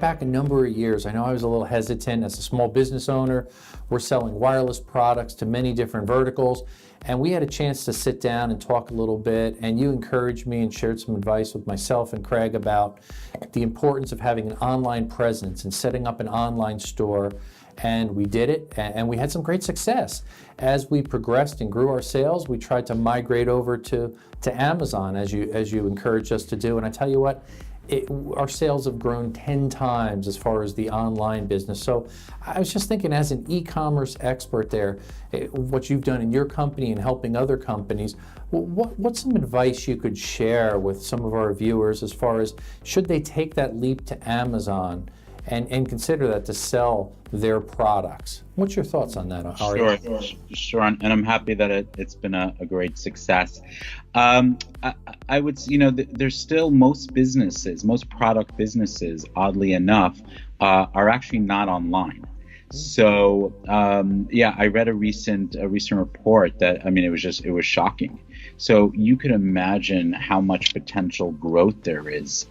back a number of years. I know I was a little hesitant as a small business owner. We're selling wireless products to many different verticals, and we had a chance to sit down and talk a little bit, and you encouraged me and shared some advice with myself and Craig about the importance of having an online presence and setting up an online store. And we did it, and we had some great success. As we progressed and grew our sales, we tried to migrate over to Amazon, as you encouraged us to do. And I tell you what, our sales have grown 10 times as far as the online business. So I was just thinking, as an e-commerce expert there, what you've done in your company and helping other companies, what's some advice you could share with some of our viewers as far as should they take that leap to Amazon and consider that to sell their products? What's your thoughts on that, Ari? Sure. And I'm happy that it's been a great success. I would, there's still most product businesses, oddly enough, are actually not online. So, I read a recent report that, it was shocking. So you could imagine how much potential growth there is,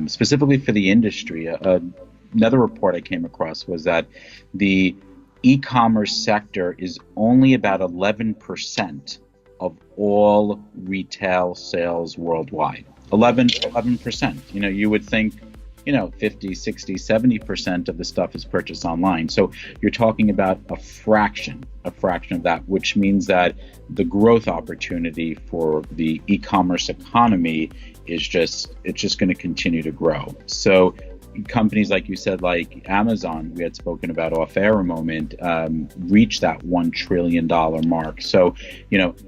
specifically for the industry. Another report I came across was that the e-commerce sector is only about 11% of all retail sales worldwide. 11%. You would think, 50, 60, 70% of the stuff is purchased online. So you're talking about a fraction of that, which means that the growth opportunity for the e-commerce economy is just going to continue to grow. So companies, like you said, like Amazon, we had spoken about off air a moment, reach that $1 trillion mark. So,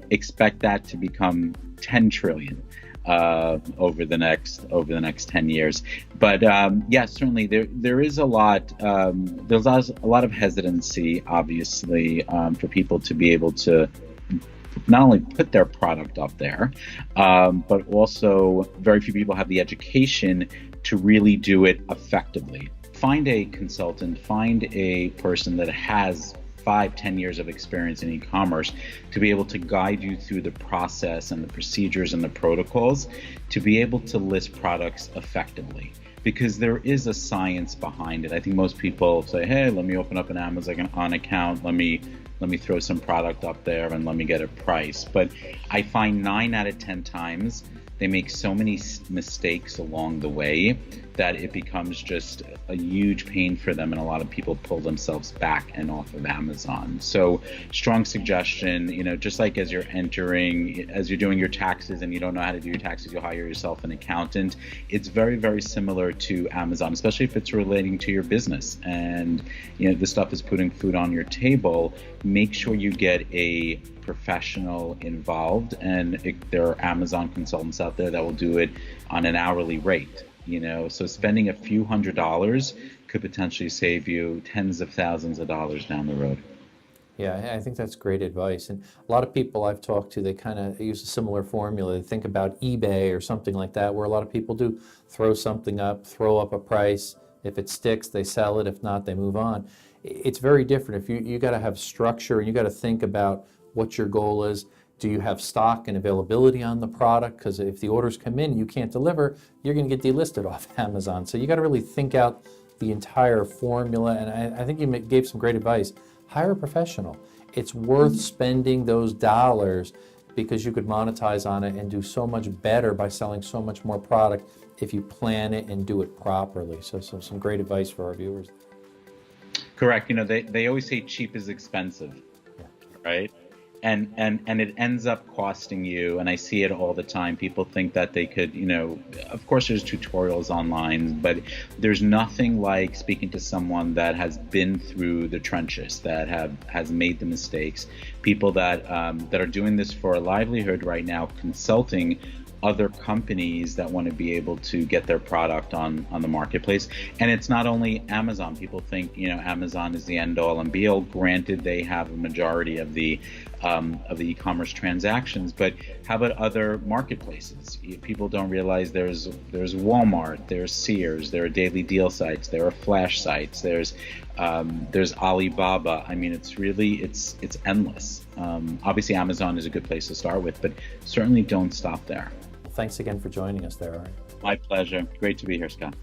expect that to become 10 trillion over the next 10 years. But certainly there is a lot. There's a lot of hesitancy, obviously, for people to be able to not only put their product up there, but also very few people have the education to really do it effectively. Find a consultant, find a person that has 5-10 years of experience in e-commerce to be able to guide you through the process and the procedures and the protocols to be able to list products effectively. Because there is a science behind it. I think most people say, hey, let me open up an Amazon account, let me throw some product up there and let me get a price. But I find 9 out of 10 times they make so many mistakes along the way that it becomes just a huge pain for them, and a lot of people pull themselves back and off of Amazon. So strong suggestion, just like as you're doing your taxes and you don't know how to do your taxes, you'll hire yourself an accountant. It's very, very similar to Amazon, especially if it's relating to your business and the stuff is putting food on your table. Make sure you get a professional involved, and there are Amazon consultants out there that will do it on an hourly rate. So spending a few $100s could potentially save you tens of thousands of dollars down the road. Yeah, I think that's great advice. And a lot of people I've talked to, they kind of use a similar formula. They think about eBay or something like that, where a lot of people do throw something up, throw up a price. If it sticks, they sell it. If not, they move on. It's very different. If you got to have structure, and you got to think about what your goal is. Do you have stock and availability on the product? Because if the orders come in and you can't deliver, you're going to get delisted off Amazon. So you got to really think out the entire formula. And I think you gave some great advice. Hire a professional. It's worth spending those dollars because you could monetize on it and do so much better by selling so much more product if you plan it and do it properly. So some great advice for our viewers. Correct. They always say cheap is expensive, right? And it ends up costing you, and I see it all the time. People think that they could, of course there's tutorials online, but there's nothing like speaking to someone that has been through the trenches, that has made the mistakes. People that are doing this for a livelihood right now, consulting other companies that want to be able to get their product on the marketplace. And it's not only Amazon. People think, Amazon is the end all and be all. Granted, they have a majority of the e-commerce transactions, but how about other marketplaces? People don't realize there's Walmart, there's Sears, there are daily deal sites, there are flash sites, there's Alibaba. It's endless. Obviously, Amazon is a good place to start with, but certainly don't stop there. Thanks again for joining us there, Ari. My pleasure. Great to be here, Scott.